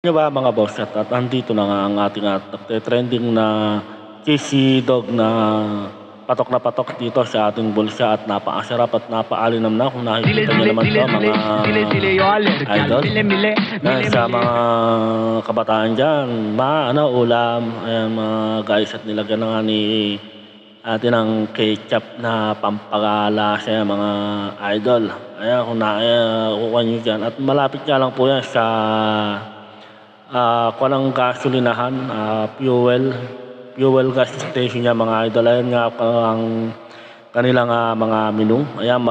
Ano ba mga boss at andito na nga ang ating nagte-trending na cheesy dog na patok dito sa ating bulsa at napakasarap at napaalinamnam kung Dile nakikita niyo dile naman dile 'to dile mga dile dile yo alergia idol. mile mile Yan mile sa mile. mga kabataan diyan, ulam, ayan mga guys at nilagyan na nga ni ate ng ketchup na pampalasa yan mga idol. Ayan kung nakukuha niyo diyan at malapit nga lang po yan sa kuwan ng gasolinahan, fuel gas station niya mga idol. Ayan nga po ang kanilang mga menu. Ayan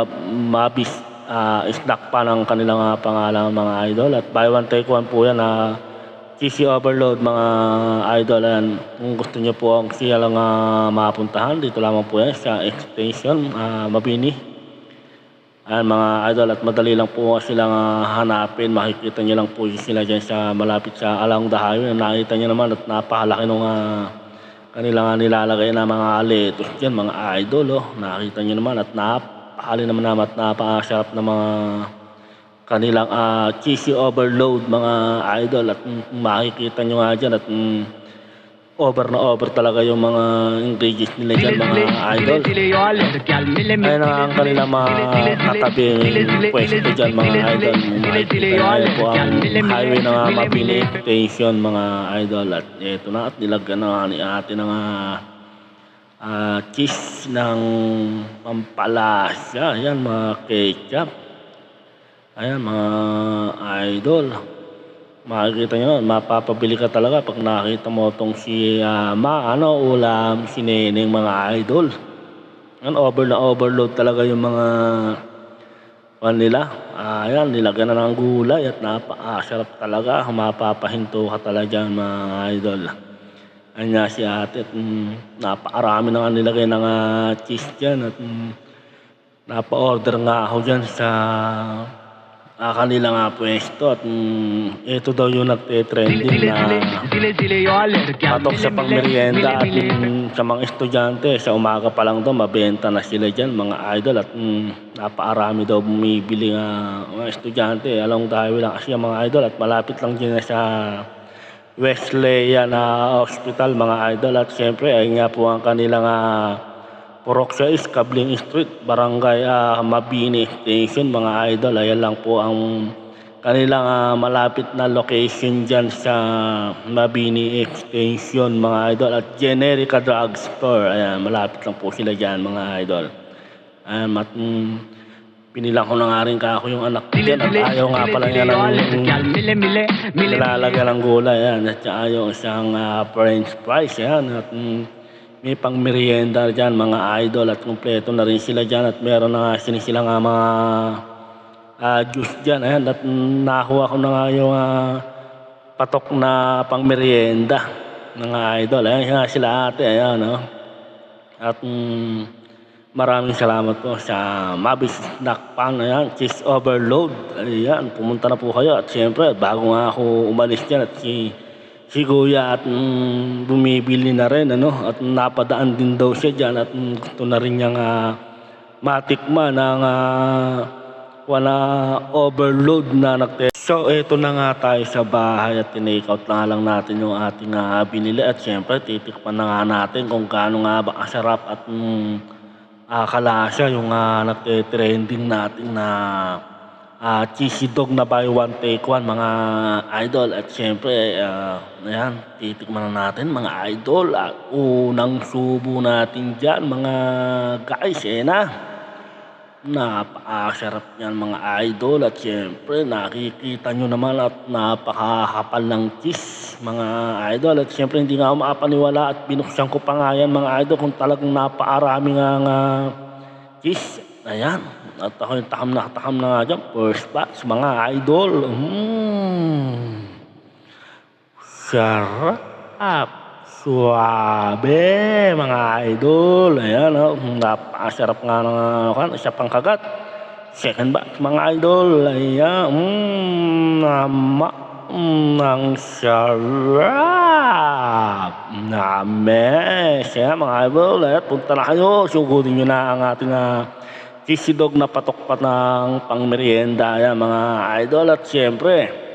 snack pa ng kanilang pangalan mga idol at buy one take one po yan na cheesy overload mga idol. Ayan, kung gusto niyo po ang siya lang mapuntahan dito lamang po yan sa extension Mabini. Ayan mga idol at madali lang po silang hanapin. Makikita niyo lang po sila dyan sa malapit sa along the highway. Nakita niyo naman at napakalaki nung kanilang nilalagay na mga lettuce dyan mga idol. Nakita niyo naman at naman at napakasarap na mga kanilang cheesy overload mga idol. At makikita nyo nga dyan at over na over talaga yung mga ingredients nila dyan mga idol. Ayun ang kanilang mga katabing pwesto dyan mga idol. Makikita nyo po ang highway ng Mabini Station mga idol. At ito na at nilagyan na ni ate ng cheese ng pampalasa. Ayan mga ketchup. Ayan mga idol. Makikita nyo, mapapabili ka talaga pag nakita mo itong si ulam, si Neneng mga idol. Ayan, overload talaga yung mga nila. Ayan, nilagyan na ng gulay at napakasarap talaga. Mapapahinto ka talaga dyan mga idol. Ayan nga si ate at napakarami na nga nilagay ng cheese dyan at napa-order nga ako dyan sa kanila pwesto at ito daw yung nagte-trending na patok sa pangmerienda at sa mga estudyante sa umaga pa lang daw mabenta na sila dyan mga idol at napakarami daw bumibili mga estudyante along the highway lang kasi mga idol at malapit lang dyan sa Wesleyan na hospital mga idol at syempre ay nga po ang kanilang Purok 6, Kabling Street, Barangay Mabini Station mga idol. Ayan lang po ang kanilang malapit na location dyan sa Mabini Extension mga idol. At Generica Drugstore, ayan, malapit lang po sila dyan mga idol. Ayan, pinilang ko na nga rin ako yung anak ko dyan at ayaw nga pala niya ng nilalagyan ng gulay. Ayan, at ayaw isang french fries. Ayan, at may pang merienda dyan mga idol at kumpleto na rin sila dyan at meron na nga sila mga juice dyan. Ayan, at nakuha ko na nga yung patok na pang merienda mga idol. Ayan nga sila ate. Ayan, at maraming salamat po sa Mabis Snack Pan. Ayan, cheese overload. Ayan, pumunta na po kayo at syempre bago nga ako umalis dyan at si Kuya at bumibili na rin at napadaan din daw siya dyan at gusto na rin niyang matikman ng overload na nagtest. So ito na nga tayo sa bahay at tinake out na lang natin yung ating binili at syempre titikman na nga natin kung gaano nga ba kasarap at kalasa yung nagte-trending natin na cheesy dog na buy one take one mga idol. At syempre ayan, titikman na natin mga idol at unang subo natin dyan mga guys. Napakasarap yan mga idol at syempre nakikita nyo naman at napakakapal ng cheese mga idol. At syempre hindi nga ako makapaniwala at binuksan ko pa nga yan mga idol kung talagang napakarami nga cheese. Ayan, at ako yung takam na nga dyan. First batch mga idol. Sarap. Suabe mga idol. Ayan, napakasarap nga ng isa pang kagat. Second batch mga idol. Ayan, ang sarap. Names. Ayan mga idol. Ayan, punta na kayo. Sugurin nyo na ang ating cheesy dog na patok pa ng pang merienda. Ayan mga idol at syempre